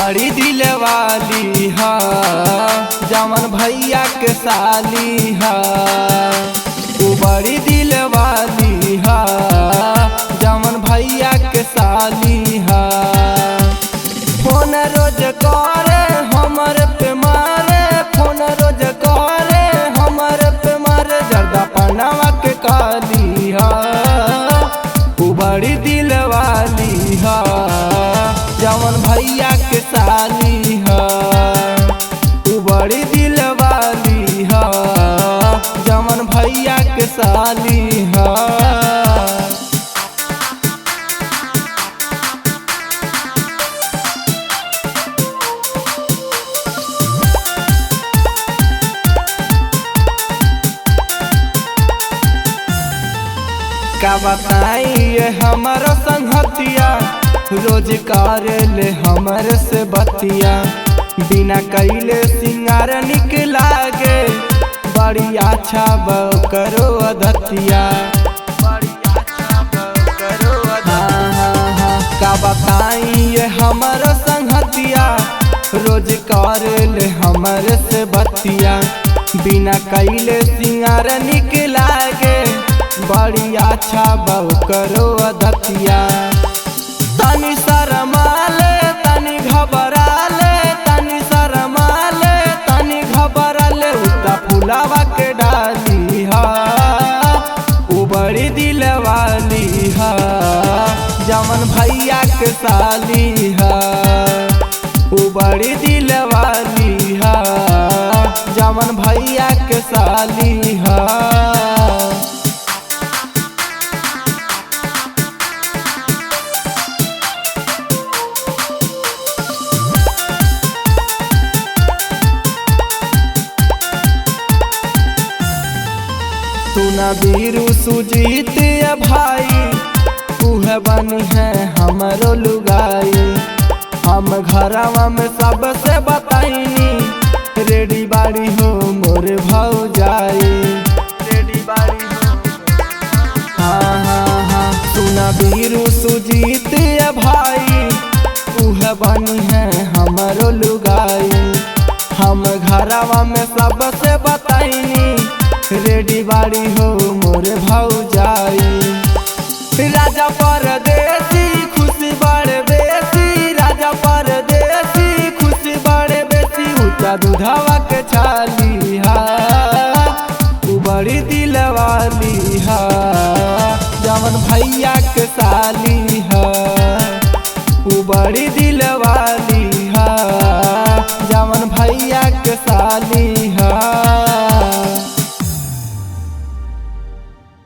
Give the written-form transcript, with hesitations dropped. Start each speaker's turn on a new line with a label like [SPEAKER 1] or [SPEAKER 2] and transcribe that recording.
[SPEAKER 1] बड़ी दिल वाली हा, जमन भैया के साली हा। तू बड़ी दिल वाली हा, जमन भैया के साली हा। फोन रोज करे हमर पे मारे, फोन रोज करे हमर पे मारे, जर्दा पनावा के काली हा। तू बड़ी दिल वाली हा, जमन भैया के साली हा। तू बड़ी दिल वाली हा, जमन भैया के साली हा। का बताइए हमारा संगतिया, रोज करे ले हमर से बतिया। बिना कैले सिंगार निक लागे, बड़ी अच्छा करो अदतिया। का बताइए हमारा संगतिया, रोज करे ले हमर से बतिया। बिना कैले सिंगार निक लागे, बड़ी अच्छा करो अदतिया। तनी शरमाले तनी घबराले, तनी शरमाले तनी घबराले, उता फुलावा के डाली हा। उ बड़ी दिल वाली हा, जमन भैया के साली हा। उ बड़ी दिल वाली हा, जमन भैया के साली हा। सुना बीरू सुजीत भाई, उहे बनी है हमरो लुगाई। हम घरवा में सबसे बताइनी, रेडी बाड़ी हो मोर भौजाई। रेडी बाड़ी हो, हाँ हाँ हाँ। सुना बीरू सुजीत भाई, उहे बनी है हमरो लुगाई। हम घरवा में सबसे बताइनी, रेडी बाड़ी हो मोर भौजाई। राजा परदेसी खुशी बड़े बेसी, राजा परदेसी खुशी बड़े बेसी, ऊंचा दूधावा के छाली हा। उ बड़ी दिल वाली हा, जमन भैया के साली हा। उ बड़ी दिल वाली